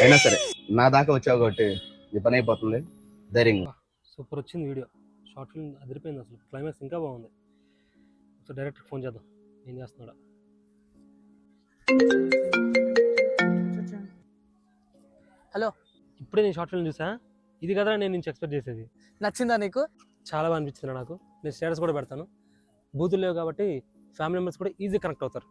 అయినా సరే నా దాకా వచ్చావు కాబట్టి నీ పని అయిపోతుంది, ధైర్యంగా. సూపర్ వచ్చింది వీడియో, షార్ట్ ఫిల్మ్ అదిరిపోయింది, అసలు క్లైమాక్స్ ఇంకా బాగుంది. సో డైరెక్ట్గా ఫోన్ చేద్దాం, ఏం చేస్తున్నాడా. హలో, ఇప్పుడే నేను షార్ట్ ఫిల్మ్ చూసా, ఇది కదా నేను నుంచి ఎక్స్పెక్ట్ చేసేది. నచ్చిందా నీకు? చాలా బాగా అనిపించింది నాకు. నేను స్టేటస్ కూడా పెడతాను. బూతులు లేవు కాబట్టి ఫ్యామిలీ మెంబర్స్ కూడా ఈజీ కనెక్ట్ అవుతారు.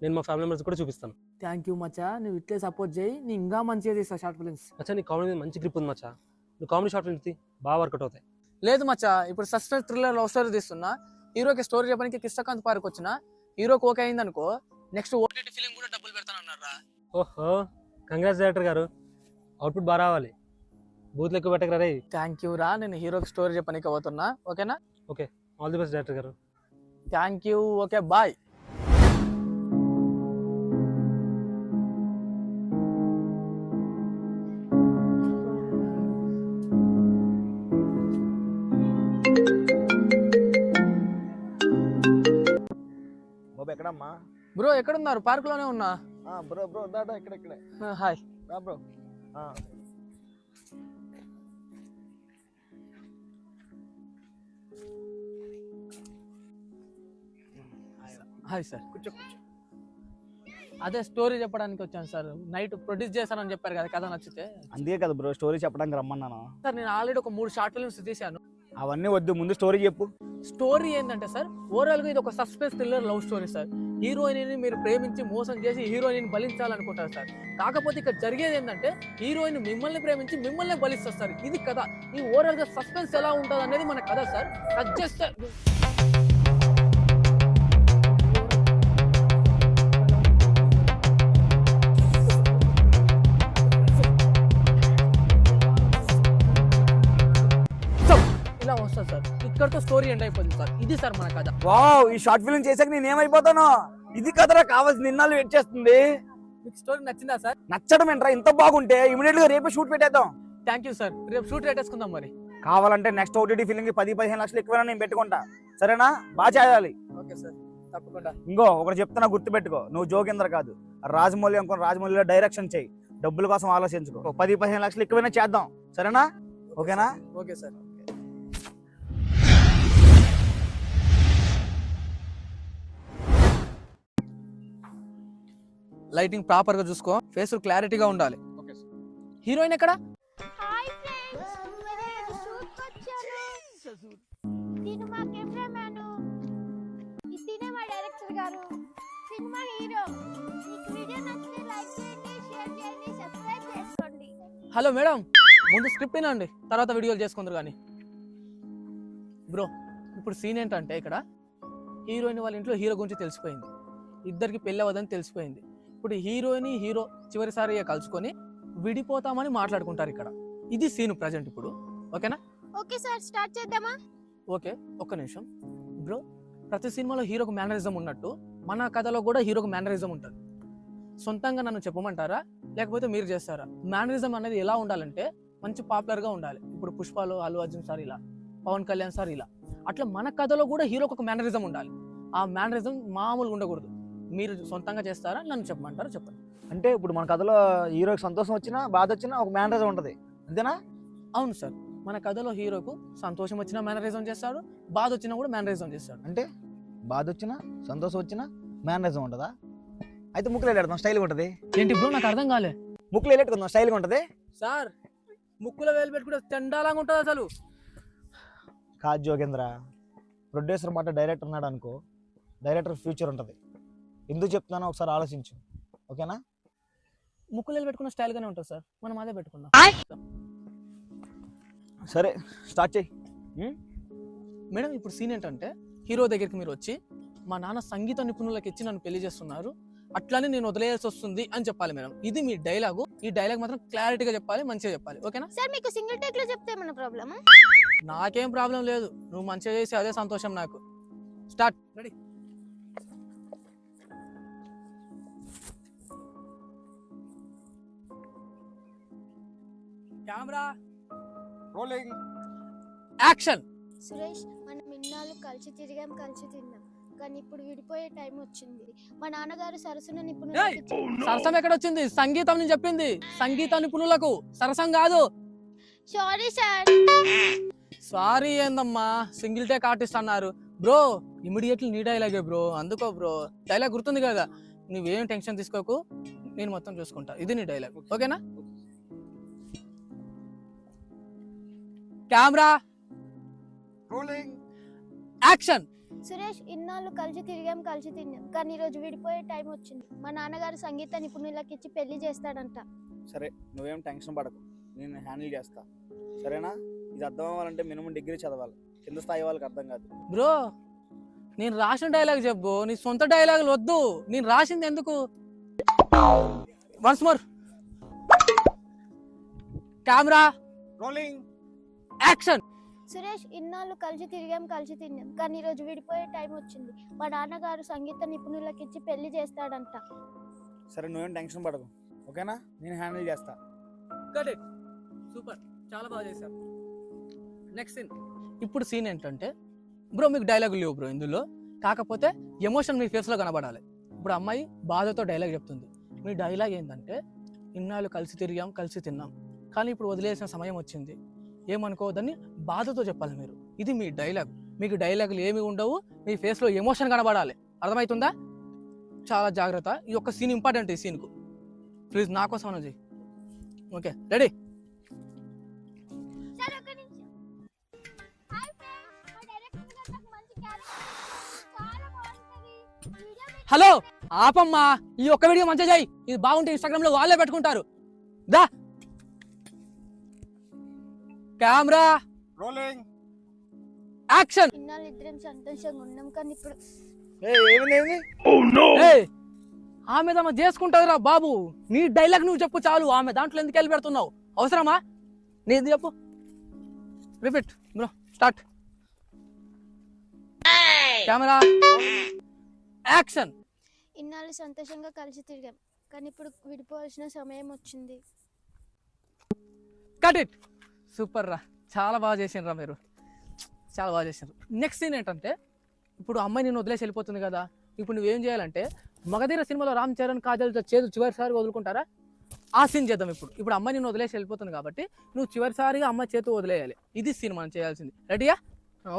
నేను మా ఫ్యామిలీ మెంబర్స్ కూడా చూపిస్తాను. థ్యాంక్ యూ మచ్చా, నువ్వు ఇట్లే సపోర్ట్ చేయి, నీ ఇంకా మంచిగా తీస్తావు షార్ట్ ఫిల్మ్స్. మచ్చా నీ కామెడీ మంచి గ్రిప్ ఉంది మచ్చా, నువ్వు కామెడీ షార్ట్ ఫిల్మ్స్ బాగా వర్కౌట్ అవుతాయి. లేదు మచ్చా, ఇప్పుడు సస్పెన్స్ థ్రిల్లర్ లవ్ స్టోరీ తీస్తున్నా, హీరోకి స్టోరీ చెప్పడానికి కృష్ణకాంత్ పార్క్ వచ్చిన, హీరోకి ఓకే అయింది అనుకో, నెక్స్ట్ ఓటీటీ ఫిల్మ్ కూడా డబ్బులు పెడతానన్నారా. ఓహో, కంగ్రాట్స్ డైరెక్టర్ గారు, అవుట్పుట్ బాగా రావాలి, బూత్లు ఎక్కువ పెట్టకరా రే. థ్యాంక్ యూ రా, నేను హీరోకి స్టోరీ చెప్పడానికి పోతున్నా, ఓకేనా? Okay, all the best director గారు. Thank you, okay bye. బాబు ఎక్కడమ్మా? బ్రో ఎక్కడున్నారు? పార్క్ లోనే ఉన్నా. బ్రో బ్రో దాదా ఇక్కడే. హాయ్ రా బ్రో. Hi sir. కూర్చో. అదే స్టోరీ చెప్పడానికి వచ్చాను సార్, నైట్ ప్రొడ్యూస్ చేశానని చెప్పారు కదా, కథ నచ్చితే. అందుకే కదా బ్రో స్టోరీ చెప్పడానికి రమ్మన్నాను. సార్ నేను ఆల్రెడీ ఒక 3 షార్ట్ ఫిల్మ్స్ తీశాను. అవన్నీ వద్దు, ముందు స్టోరీ చెప్పు. స్టోరీ ఏంటంటే సార్, ఓవరాల్ గా ఇది ఒక suspense thriller love story sir. Heroine ని మీరు ప్రేమించి మోసం చేసి హీరోయిన్ బలించాలనుకుంటారు సార్. కాకపోతే ఇక్కడ జరిగేది ఏంటంటే, హీరోయిన్ మిమ్మల్ని ప్రేమించి మిమ్మల్ని బలిస్తారు సార్. ఇది కథ. ఈ ఓవరాల్ గా సస్పెన్స్ ఎలా ఉంటుంది అనేది మన కథ సార్. కట్ చేస్తే ఇలా వస్తుంది సార్. ఇక్కడతో స్టోరీ ఎండ్ అయిపోతుంది సార్. ఇది సార్ మన కథ. వావ్, ఈ షార్ట్ ఫిల్మ్ చేసాక నేను ఏమైపోతాను? ఇది కదరా కావాల్సిన నిన్నాళ్ళు వెయిట్ చేస్తుంది. మీకు స్టోరీ నచ్చిందా సార్? నచ్చడం ఏంట్రా, ఇంత బాగుంటే ఇమీడియట్ గా రేపే షూట్ పెట్టేద్దాం. థ్యాంక్ యూ సార్, రేపు షూట్ పెట్టేసుకుందాం మరి. కావాలంటే నెక్స్ట్ ఓటీటీ ఫిల్మ్ కి 10-15 లక్షలు ఎక్కువ నేను పెట్టుకుంటా, సరేనా? బాగా చేయాలి. ఓకే సార్, తప్పకుండా. ఇంకో ఒకటి చెప్తున్నా, గుర్తుపెట్టుకో, నువ్వు జోగేంద్ర కాదు, రాజమౌళి అనుకో, రాజమౌళిలో డైరెక్షన్ చేయి, డబ్బుల కోసం ఆలోచించుకో. 10-15 లక్షలు ఎక్కువైనా చేద్దాం, సరేనా? ఓకేనా? Okay sir. లైటింగ్ ప్రాపర్ గా చూసుకో, ఫేస్ క్లారిటీగా ఉండాలి. హీరోయిన్ ఎక్కడ? హాయ్ ఫ్రెండ్స్, నేను షూట్ వచ్చాను. సినిమా కెమెరామ్యాన్, ఈ సినిమా డైరెక్టర్ గారు, సినిమా హీరో. మీకు వీడియో నచ్చితే లైక్ చేయండి, షేర్ చేయండి, సబ్స్క్రైబ్ చేసుకోండి. హలో మేడం, ముందు స్క్రిప్ట్ వినండి, తర్వాత వీడియోలు చేసుకుందరు కానీ. బ్రో, ఇప్పుడు సీన్ ఏంటంటే, ఇక్కడ హీరోయిన్ వాళ్ళ ఇంట్లో హీరో గురించి తెలిసిపోయింది, ఇద్దరికి పెళ్ళి అవ్వదని తెలిసిపోయింది. ఇప్పుడు హీరోయిన్ హీరో చివరిసారి కలుసుకొని విడిపోతామని మాట్లాడుకుంటారు ఇక్కడ. ఇది సీన్ ప్రజెంట్ ఇప్పుడు, ఓకేనా? ఓకే సార్, స్టార్ట్ చేద్దామా? ఓకే, ఒక్క నిమిషం బ్రో. ప్రతి సినిమాలో హీరోకు మేనరిజం ఉన్నట్టు మన కథలో కూడా హీరోకు మేనరిజం ఉంటుంది. సొంతంగా నన్ను చెప్పమంటారా, లేకపోతే మీరు చేస్తారా? మేనరిజం అనేది ఎలా ఉండాలంటే, మంచి పాపులర్గా ఉండాలి. ఇప్పుడు పుష్పలో అల్లు అర్జున్ సార్ ఇలా, పవన్ కళ్యాణ్ సార్ ఇలా, అట్లా మన కథలో కూడా హీరోకి ఒక మేనరిజం ఉండాలి. ఆ మేనరిజం మామూలుగా ఉండకూడదు. మీరు సొంతంగా చేస్తారా, నన్ను చెప్పమంటారా? చెప్పండి. అంటే ఇప్పుడు మన కథలో హీరోకి సంతోషం వచ్చినా బాధ వచ్చినా ఒక మేనరిజం ఉంటది, అంతేనా? అవును సార్, మన కథలో హీరోకు సంతోషం వచ్చినా మేనరిజం చేస్తాడు, బాధ వచ్చినా కూడా మేనరిజం చేస్తాడు. అంటే బాధ వచ్చినా సంతోషం వచ్చినా మేనరిజం ఉంటుందా? అయితే ముక్కులు వెళ్ళేడుతాం, స్టైల్గా ఉంటుంది. ఏంటి బ్రో, నాకు అర్థం కాలే. ముక్కులు వెళ్ళేట్టుకుందాం, స్టైల్గా ఉంటుంది. సార్, ముక్కులో వేలు పెట్టుకుంటే చండాలంగా ఉంటుంది అసలు. కాదు జోగేంద్ర, ప్రొడ్యూసర్ మాట డైరెక్టర్ ఉన్నాడు అనుకో, డైరెక్టర్ ఫ్యూచర్ ఉంటుంది. ఎందుకు చెప్తున్నానో ఒకసారి ఆలోచించు, ఓకేనా? ముక్కులు పెట్టుకున్న స్టైల్ గానే ఉంటుంది సార్, మనం అదే పెట్టుకుందాం. సరే, స్టార్ట్ చేయి. మేడం, ఇప్పుడు సీన్ ఏంటంటే, హీరో దగ్గరికి మీరు వచ్చి, మా నాన్న సంగీత నిపుణులకు ఇచ్చి నన్ను పెళ్లి చేస్తున్నారు, అట్లానే నేను వదిలేయాల్సి వస్తుంది అని చెప్పాలి మేడం. ఇది మీ డైలాగు. ఈ డైలాగ్ మాత్రం క్లారిటీగా చెప్పాలి, మంచిగా చెప్పాలి, ఓకేనా? సార్, మీకు సింగిల్ టేక్ లో చెప్తే ఏమన్నా ప్రాబ్లమా? నాకేం ప్రాబ్లం లేదు, నువ్వు మంచిగా చేసి అదే సంతోషం నాకు. Start. Ready? Camera rolling, action. Suresh, మనం ఇన్నాళ్ళు కలిసి తిరిగాం, కలిసి తిన్నాం. కానీ ఇప్పుడు విడిపోయే టైం వచ్చింది. మా నాన్నగారు సరసన ఏయ్! నిపుణులు. సరసం ఎక్కడొచ్చింది? సంగీతం నేను చెప్పింది సంగీత నిపుణులకు, సరసం కాదు. Sorry sir. సారీ ఏందమ్మా, సింగిల్ టేక్ ఆర్టిస్ట్ అన్నారు. బ్రో ఇమీడియట్లీ నీ డైలాగే బ్రో, అందుకో బ్రో. డైలాగ్ గుర్తుంది కదా, నువ్వేం టెన్షన్ తీసుకోకు, నేను మొత్తం చూసుకుంటా. ఇది నీ డైలాగ్, ఓకేనా? Camera rolling action. సురేష్, ఇన్నాళ్ళు కలిసి తిరిగాం, కలిసి తిన్నాం, కానీ ఈరోజు విడిపోయే టైం వచ్చింది. మా నాన్నగారు సంగీత నిపుణులకి ఇచ్చి పెళ్లి చేస్తాడంట. సరే నువ్వేం టెన్షన్ పడకు, నేను హ్యాండిల్ చేస్తా, సరేనా? ఇది అర్థం అవ్వాలంటే మినిమం డిగ్రీ చదవాలి, కింద స్థాయి వాళ్ళకి అర్థం కాదు. బ్రో నేను రాసిన డైలాగ్ చెప్పు, నీ సొంత డైలాగులు వద్దు. నేను రాసింది ఎందుకు? Once more. Camera rolling action. Suresh, ఇన్నాళ్ళు కలిసి తిరిగాం, కలిసి తిన్నాం, కానీ ఈరోజు విడిపోయే టైం వచ్చింది. మా నాన్నగారు సంగీత నిపుణులకి ఇచ్చి పెళ్లి చేస్తాడంట. సరే నువ్వేం టెన్షన్ పడకు, ఓకేనా? నేను హ్యాండిల్ చేస్తా. గట్ ఇట్, సూపర్, చాలా బాగా చేశారు. Next scene. ఇప్పుడు సీన్ ఏంటంటే బ్రో మీకు డైలాగ్ లేవు బ్రో ఇందులో, కాకపోతే ఎమోషన్ మీ ఫేస్లో కనబడాలి. ఇప్పుడు అమ్మాయి బాధతో డైలాగ్ చెప్తుంది. మీ డైలాగ్ ఏంటంటే, ఇన్నాళ్ళు కలిసి తిరిగాం, కలిసి తిన్నాం, కానీ ఇప్పుడు వదిలేసిన సమయం వచ్చింది, ఏమనుకోవద్దని బాధతో చెప్పాలి మీరు. ఇది మీ డైలాగ్. మీకు డైలాగులు ఏమి ఉండవు, మీ ఫేస్లో ఎమోషన్ కనబడాలి. అర్థమవుతుందా? చాలా జాగ్రత్త, ఈ ఒక్క సీన్ ఇంపార్టెంట్. ఈ సీన్కు ప్లీజ్ నా కోసం అన్న చెయ్యి. Okay ready? సార్, ఒక్క నిమిషం. హాయ్ ఫ్రెండ్స్, మా డైరెక్టర్ గారు నాకు మంచి క్యారెక్టర్ చాలా బాగుంటది. వీడియో మీకు హలో ఆపమ్మా, ఈ ఒక్క వీడియో మంచిగా చేయి. ఇది బాగుంటే ఇన్స్టాగ్రామ్ లో వాళ్ళే పెట్టుకుంటారు. దా కెమెరా రోలింగ్ యాక్షన్. ఇన్నాళ్ళు ఇద్దరం సంతోషంగా ఉన్నాం, కానీ ఇప్పుడు ఏయ్, ఆమె తమ చేసుకుంటారా బాబు? నీ డైలాగ్ నువ్వు చెప్పు చాలు, ఆమె దాంట్లో ఎందుకు వెళ్ళి పెడుతున్నావు? అవసరమా? నీది చెప్పు. Repeat bro, start. Camera action. ఇన్నాళ్ళు సంతోషంగా కలిసి తిరిగాం, కానీ ఇప్పుడు విడిపోవాల్సిన సమయం వచ్చింది. Cut it. సూపర్ రా, చాలా బాగా చేసిండ్రా మీరు, చాలా బాగా చేసిండ్రు. నెక్స్ట్ సీన్ ఏంటంటే, ఇప్పుడు అమ్మాయి నేను వదిలేసి వెళ్ళిపోతుంది కదా, ఇప్పుడు నువ్వేం చేయాలంటే, మగధీర సినిమాలో రామ్ చరణ్ కాజల్తో చేదు చివరిసారిగా వదులుకుంటారా, ఆ సీన్ చేద్దాం. ఇప్పుడు అమ్మాయి నేను వదిలేసి వెళ్ళిపోతుంది కాబట్టి నువ్వు చివరిసారిగా అమ్మాయి చేతు వదిలేయాలి. ఇది సీన్ మనం చేయాల్సింది. రెడీయా?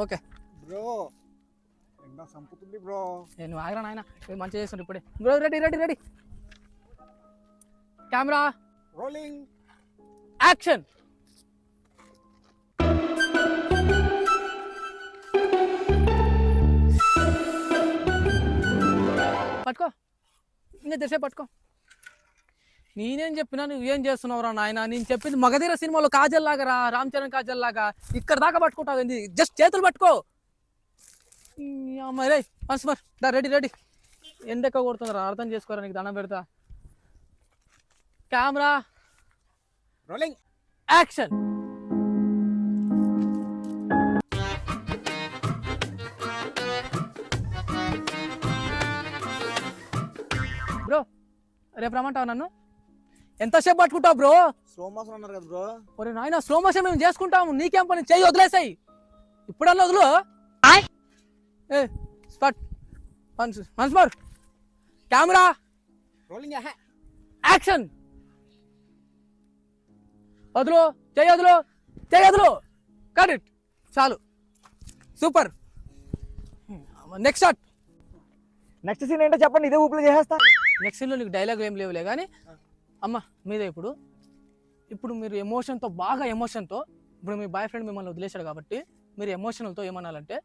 ఓకే బ్రో ఎండ సంపుతుంది బ్రో. నేను ఆగరా నాయన, మంచిగా చేస్తాను ఇప్పుడే. Bro ready ready ready. Camera rolling action. పట్టుకో, ఇంకా తెసే పట్టుకో. నేనేం చెప్పినా నువ్వేం చేస్తున్నావురా నాయన? నేను చెప్పింది మగధీర సినిమాలో కాజల్ లాగా రా, రామ్ చరణ్ కాజల్ లాగా ఇక్కడ దాకా పట్టుకుంటావు ఏంది? జస్ట్ చేతులు పట్టుకో. అమ్మాయి రే మర్ దా, రెడీ రెడీ. ఎండెక్క కొడుతుందిరా, అర్థం చేసుకోరా, నీకు దండం పెడతా. Camera rolling action. బ్రో రేపు రమ్మంటావు నన్ను? ఎంతసేపు పట్టుకుంటావు బ్రో? స్లో మోషన్ అన్నారు కదా బ్రో. ఒరే నాయన, స్లో మోషన్ మేము చేసుకుంటాము, నీకేం పని? చెయ్యి వదిలేసాయి, ఇప్పుడల్లా వదులు. ఏ spot once more. Camera rolling action. వదులు, చెయ్యి వదులు, చెయ్యి వదులు. కట్ ఇట్, చాలు, super. Next shot. Next scene ఏంటో చెప్పండి, ఇదే ఊపిలో చేసేస్తా. నెక్స్ట్ సీన్లో నీకు డైలాగ్ ఏం లేవులే కానీ అమ్మ మీదే. ఇప్పుడు మీరు ఎమోషన్తో, బాగా ఎమోషన్తో, ఇప్పుడు మీ బాయ్ ఫ్రెండ్ మిమ్మల్ని వదిలేశాడు కాబట్టి మీరు ఎమోషనల్తో ఏమనాలంటే,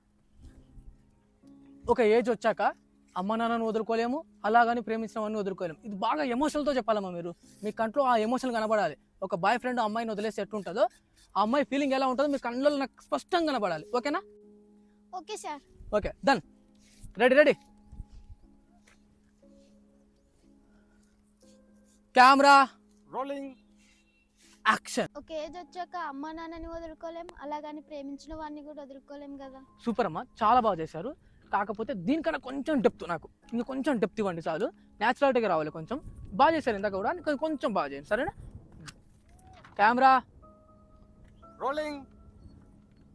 ఒక ఏజ్ వచ్చాక అమ్మ నాన్నను వదులుకోలేము, అలాగని ప్రేమించిన వాడిని వదులుకోలేము. ఇది బాగా ఎమోషనల్తో చెప్పాలమ్మా మీరు. మీ కంట్లో ఆ ఎమోషన్ కనబడాలి. ఒక బాయ్ ఫ్రెండ్ అమ్మాయిని వదిలేసి ఎట్లుంటుందో, ఆ అమ్మాయి ఫీలింగ్ ఎలా ఉంటుందో మీ కళ్ళలో నాకు స్పష్టంగా కనబడాలి. ఓకేనా? Okay sir. Okay done. Ready ready. Camera rolling action. ఒక ఏజ్ వచ్చాక అమ్మ నాన్నని వదులుకోలేం, అలాగని ప్రేమించిన వాడిని కూడా వదులుకోలేం కదా. సూపర్ అమ్మా, చాలా బాగా చేశారు. కాకపోతే దీనికన్నా కొంచెం డెప్త్, నాకు ఇంకా కొంచెం డెప్త్ ఇవ్వండి చాలు. న్యాచురాలిటీగా రావాలి కొంచెం. బాగా చేశారు ఇందాక కూడా, కొంచెం బాగా చేయండి సరేనా? Camera rolling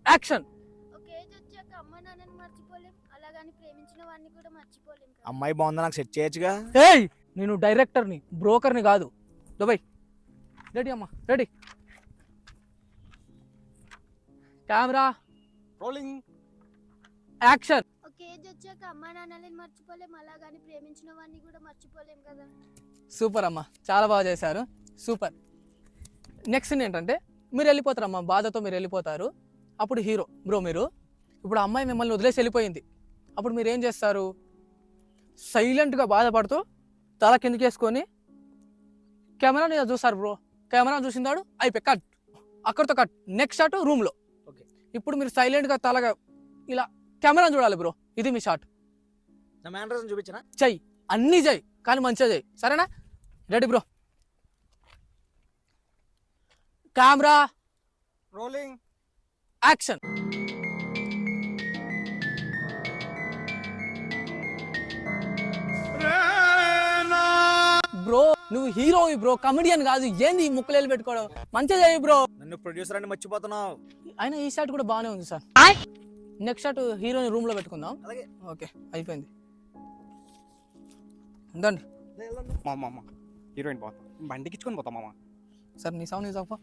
action. ఒక ఏజ్ వచ్చాక అమ్మ నాన్నని మర్చిపోలేం, అలాగని ప్రేమించిన వాడిని కూడా మర్చిపోలేం కదా. అమ్మాయి బాగుందా, నాకు సెట్ చేయొచ్చుగా. ఏయ్ నేను డైరెక్టర్ని, బ్రోకర్ని కాదు. దుబాయ్ రెడీ అమ్మా, రెడీ. Camera Rolling. యాక్షన్. ఒక ఏజ్ వచ్చాక అమ్మా నాన్నని మర్చిపోలేం, అలాగని ప్రేమించిన వాడిని కూడా మర్చిపోలేం కదా. సూపర్ అమ్మా, చాలా బాగా చేశారు, సూపర్. నెక్స్ట్ ఏంటంటే మీరు వెళ్ళిపోతారమ్మా, బాధతో మీరు వెళ్ళిపోతారు. అప్పుడు హీరో బ్రో మీరు ఇప్పుడు అమ్మాయి మిమ్మల్ని వదిలేసి వెళ్ళిపోయింది. అప్పుడు మీరు ఏం చేస్తారు? సైలెంట్గా బాధపడుతూ తల కిందకి వేసుకొని కెమెరా మీద చూస్తారు బ్రో. కెమెరా చూసిందాడు అయిపోయి కట్, అక్కడితో కట్. నెక్స్ట్ షాట్ రూమ్లో. ఓకే. ఇప్పుడు మీరు సైలెంట్గా తలగా ఇలా కెమెరా చూడాలి బ్రో. ఇది మీ షాట్. నా మేనరిజం చూపించనా? చెయ్యి, అన్నీ చెయ్యి, కానీ మంచిగా చెయ్యి, సరేనా? Ready bro. Camera Rolling. Action. Bro నువ్వు హీరోవి బ్రో, కమెడియన్ కాదు. ఏంది ఈ ముక్కలేలు పెట్టుకోవడం? మంచిగా చేయి బ్రో. నన్ను ప్రొడ్యూసర్ అని మర్చిపోతున్నావు. అయినా ఈ షాట్ కూడా బాగానే ఉంది సార్. నెక్స్ట్ షాట్ హీరోని రూమ్ లో పెట్టుకుందాం. అలాగే. ఓకే అయిపోయింది. ఉందండి మామ హీరోయిన్ పోతా బండికి ఇచ్చుకొని పోతాం మామ. సార్ నీ సౌండ్ నీ సాఫా.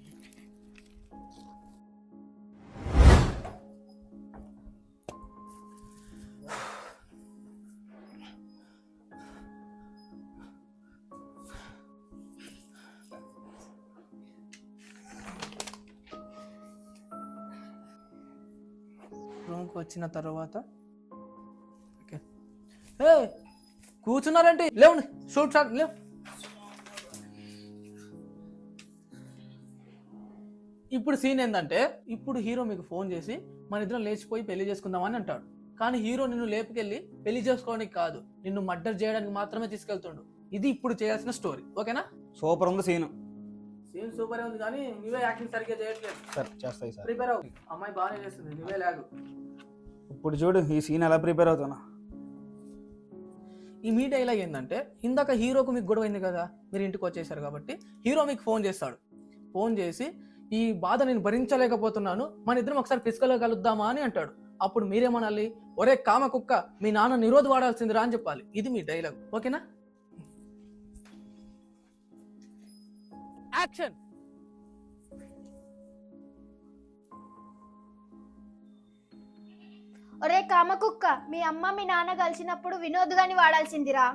రూమ్కి వచ్చిన తర్వాత ఓకే. ఏ కూర్చున్నారంటే లేవండి, షూట్ షాట్ లేవు. ఇప్పుడు సీన్ ఏంటంటే ఇప్పుడు హీరో మీకు ఫోన్ చేసి మన ఇద్దరం లేచిపోయి పెళ్లి చేసుకుందామని అంటాడు. కానీ హీరో నిన్ను లేపుకెళ్ళి పెళ్లి చేసుకోవడానికి కాదు, నిన్ను మర్డర్ చేయడానికి మాత్రమే తీసుకెళ్తుండు. ఇది ఇప్పుడు చేయాల్సిన స్టోరీ. ఓకేనా? సూపర్ ఉంది సీన్. సీన్ సూపర్ ఉంది, కానీ నువ్వే యాక్టింగ్ సరిగ్గా చేయట్లేదు. సార్ చేస్తాయి సార్. ప్రిపేర్ అవ్వు, అమ్మాయి బాగానే చేస్తుంది, నువ్వే లాగు. ఇప్పుడు చూడు ఈ సీన్ ఎలా ప్రిపేర్ అవుతున్నా. ఈ మీ డైలాగ్ ఏంటంటే ఇందాక హీరోకు మీకు గొడవ అయింది కదా, మీరు ఇంటికి వచ్చేసారు కాబట్టి హీరో మీకు ఫోన్ చేస్తాడు. ఫోన్ చేసి ఈ బాధ నేను భరించలేకపోతున్నాను, మన ఇద్దరం ఒకసారి ఫిజికల్గా కలుద్దామా అని అంటాడు. అప్పుడు మీరేమనాలి? ఒరే కామ కుక్క, మీ నాన్న నిరోధ వాడాల్సిందిరా అని చెప్పాలి. ఇది మీ డైలాగ్. ఓకేనా? యాక్షన్. ఒరే కామకుక్క, మీ అమ్మ మీ నాన్న కలిసినప్పుడు వినోద్ గాని వాడాల్సిందిరా.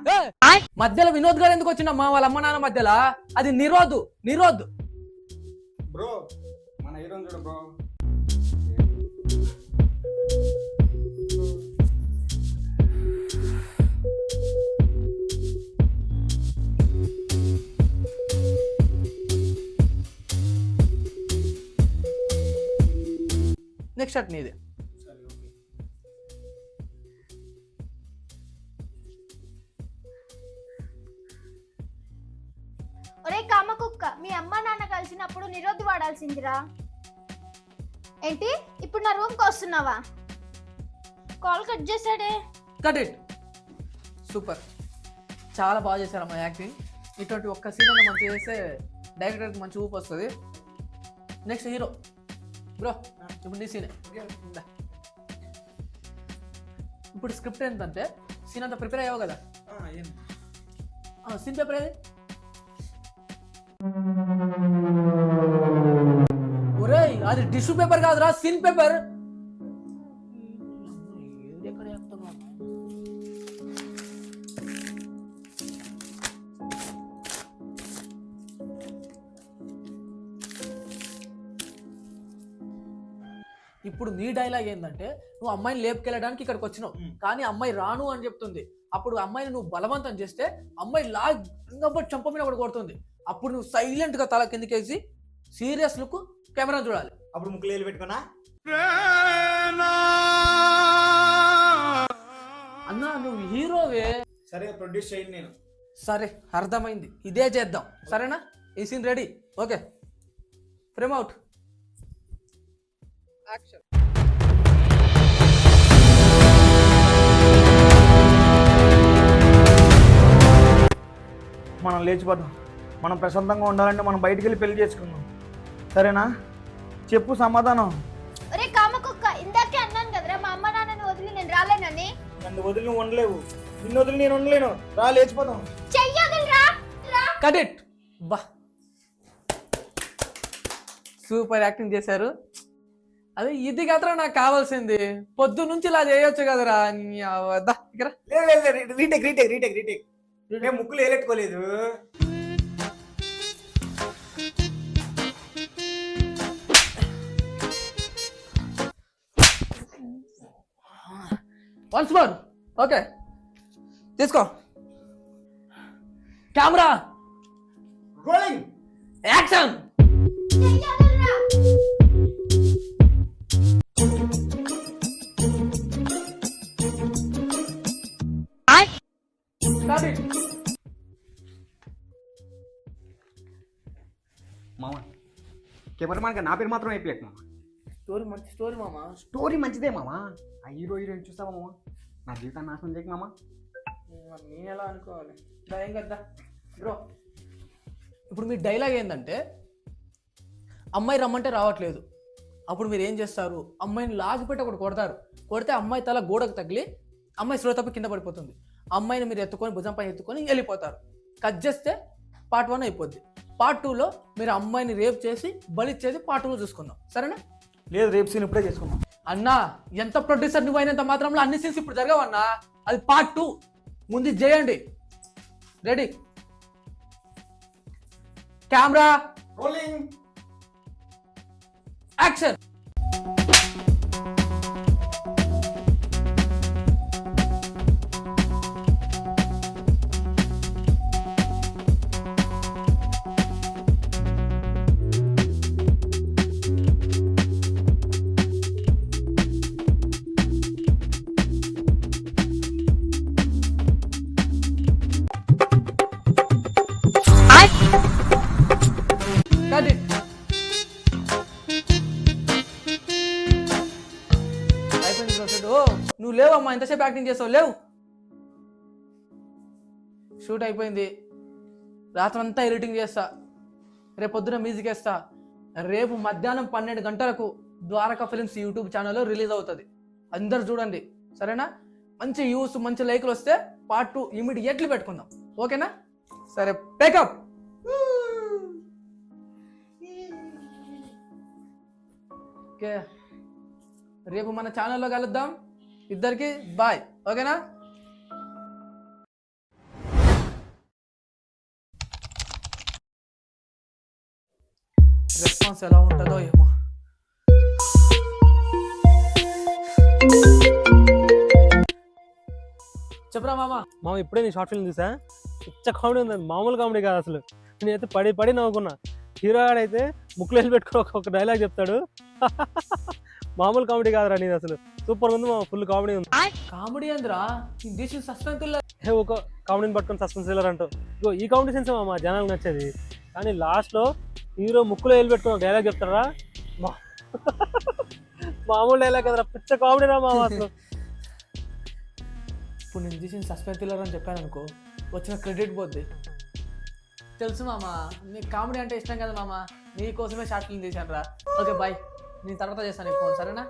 మధ్యలో వినోద్ గారు ఎందుకు వచ్చిందమ్మా? వాళ్ళ అమ్మ నాన్న మధ్యలో అది నిరోధ్. బ్రో మన హీరోయిన్ చూడు బ్రో. నెక్స్ట్ షాట్ నీదే. ఒరే కామకుక్క, మీ అమ్మ నాన్న కలిసినప్పుడు నిరోధ్ వాడాల్సిందిరా. ఏంటి ఇప్పుడు నా రూమ్ కి వస్తున్నావా? కాల్ కట్ చేశాడే. Cut it. సూపర్, చాలా బాగా చేశారమ్మా యాక్టింగ్. ఇటువంటి ఒక్క సీన్ అన్న మంచిగా చేస్తే డైరెక్టర్కి మంచి ఊపు వస్తుంది. నెక్స్ట్ హీరో బ్రో, ఇప్పుడు నీ సీనే. ఇప్పుడు స్క్రిప్ట్ ఏంటంటే సీన్ అంతా ప్రిపేర్ అయ్యావు కదా, సీన్ పేపర్ ఏది? ఒరేయ్ అది టిష్యూ పేపర్ కాదురా, సీన్ పేపర్. ఇప్పుడు నీ డైలాగ్ ఏంటంటే నువ్వు అమ్మాయిని లేపుకెళ్ళడానికి ఇక్కడికి వచ్చినావు, కానీ అమ్మాయి రాను అని చెప్తుంది. అప్పుడు అమ్మాయిని నువ్వు బలవంతం చేస్తే అమ్మాయి లాగా చంప మీద కూడా కొడుతుంది. అప్పుడు నువ్వు సైలెంట్ గా తల కిందకేసి సీరియస్ లుక్ కెమెరా చూడాలి. అప్పుడు ముక్కులేలు పెట్టుకున్నా. అన్నా నువ్వు హీరోవే. సరే ప్రొడ్యూస్ చేయండి నేను. సరే అర్థమైంది, ఇదే చేద్దాం. సరేనా? ఈ scene ready. Okay, frame out. Action. మనం లేచిపోతాం. మనం ప్రశాంతంగా ఉండాలంటే మనం బయటికి వెళ్ళి పెళ్లి చేసుకుందాం. సరేనా? చెప్పు సమాధానం. ఒరే కామకుక్క, ఇందాకే అన్నాను కదరా మా అమ్మ నాన్నని వదిలి నేను రాలేనని. నన్ను వదిలి నువ్వు ఉండలేవు, నిన్ను వదిలి నేను ఉండలేను. రా లేచిపోతాం. చెయ్యగలరా కట్ ఇట్. బా సూపర్ యాక్టింగ్ చేశారు. అదే ఇది కదరా నాకు కావాల్సింది. పొద్దు నుంచి ఇలా చేయొచ్చు కదరా. ఇక్కడ లేదు రీటేక్ నేను ముక్కులు వేలెట్టుకోలేదు. Once more. ఓకే తీసుకో. Camera rolling action. చెయ్యగలరా Start it. మామ కెమెరామాన్గా నా పేరు మాత్రం అయిపోయాక మామ. స్టోరీ మంచి స్టోరీ మామ. స్టోరీ మంచిదే మామ. ఆ హీరోయిన్ చూస్తావా మామ? నా జీవితాన్ని నాశనం చేయక మామ. నేను ఎలా అనుకోవాలి ఏం కదా బ్రో. ఇప్పుడు మీ డైలాగ్ ఏంటంటే అమ్మాయి రమ్మంటే రావట్లేదు. అప్పుడు మీరు ఏం చేస్తారు? అమ్మాయిని లాగిపెట్టి ఒకటి కొడతారు. కొడితే అమ్మాయి తల గోడకు తగిలి అమ్మాయి స్లో తప్పి కింద పడిపోతుంది. అమ్మాయిని మీరు ఎత్తుకొని భుజం పైన ఎత్తుకొని వెళ్ళిపోతారు. కట్ చేస్తే పార్ట్ 1 అయిపోద్ది. పార్ట్ 2లో మీరు అమ్మాయిని రేప్ చేసి బలిచ్చేది పార్ట్ 2లో చూసుకుందాం. సరేనా? లేదు, రేపు సీన్ ఇప్పుడే చేసుకున్నాం. అన్నా ఎంత ప్రొడ్యూసర్ నువ్వు అయినంత మాత్రంలో అన్ని సీన్స్ ఇప్పుడు జరగవన్నా. అది పార్ట్ 2. ముందు చేయండి. Ready camera rolling action. Cut it. అయిపోయింది బ్రో షూట్. నువ్వు లేవమ్మా, ఎంతసేపు యాక్టింగ్ చేస్తావు? లేవు. షూట్ అయిపోయింది. రాత్రంతా ఎడిటింగ్ చేస్తా. రేపు పొద్దున మ్యూజిక్ వేస్తా. రేపు మధ్యాహ్నం 12 గంటలకు ద్వారకా ఫిల్మ్స్ యూట్యూబ్ ఛానల్లో రిలీజ్ అవుతుంది. అందరు చూడండి సరేనా? మంచి వ్యూస్ మంచి లైక్లు వస్తే పార్ట్ 2 ఇమీడియట్లీ పెట్టుకుందాం. ఓకేనా? సరే పేకప్. ఓకే రేపు మన ఛానల్లో కలుద్దాం. ఇద్దరికి బాయ్. ఓకేనా? రెస్పాన్స్ ఎలా ఉంటుందో ఏమో. చెప్పరా మామ. మామ ఇప్పుడే నీ షార్ట్ ఫిల్మ్ చూసా. పిచ్చ కామెడీ ఉంది. మామూలు కామెడీ కాదు అసలు. నేనైతే పడి నవ్వుకున్నా. హీరో ఆడైతే ముక్కులు వెళ్ళి పెట్టుకుని ఒక డైలాగ్ చెప్తాడు. మామూలు కామెడీ కాదురా నీది అసలు. సూపర్ ఉంది మామ. ఫుల్ కామెడీ ఉంది. కామెడీ అందిరా దేశం సస్పెన్స్. ఒక కామెడీని పట్టుకొని సస్పెన్స్ థ్రిల్లర్ అంటూ ఇగో ఈ కామెడీ సెన్స్ మా జనాలకు నచ్చేది. కానీ లాస్ట్లో హీరో ముక్కులో వెళ్ళి పెట్టుకుని ఒక డైలాగ్ చెప్తారా. మామూలు డైలాగ్ కదరా. పిచ్చ కామెడీ రా మామ అసలు. ఇప్పుడు నేను తీసిన సస్పెన్స్ థ్రిల్లర్ అని చెప్పాను అనుకో, వచ్చిన క్రెడిట్ పోద్ది. తెలుసు మామ, నీకు కామెడీ అంటే ఇష్టం కదా మామ. నీకోసమే షార్ట్ ఫిల్మ్ తీశాను రా. Okay bye. నేను తర్వాత చేస్తాను ఫోన్. సరేనా?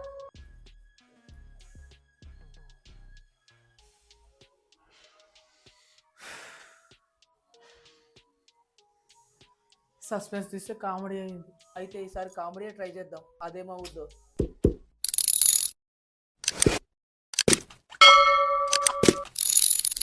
సస్పెన్స్ తీస్తే కామెడీ అయింది. అయితే ఈసారి కామెడీ ట్రై చేద్దాం. అదేమవుద్దో.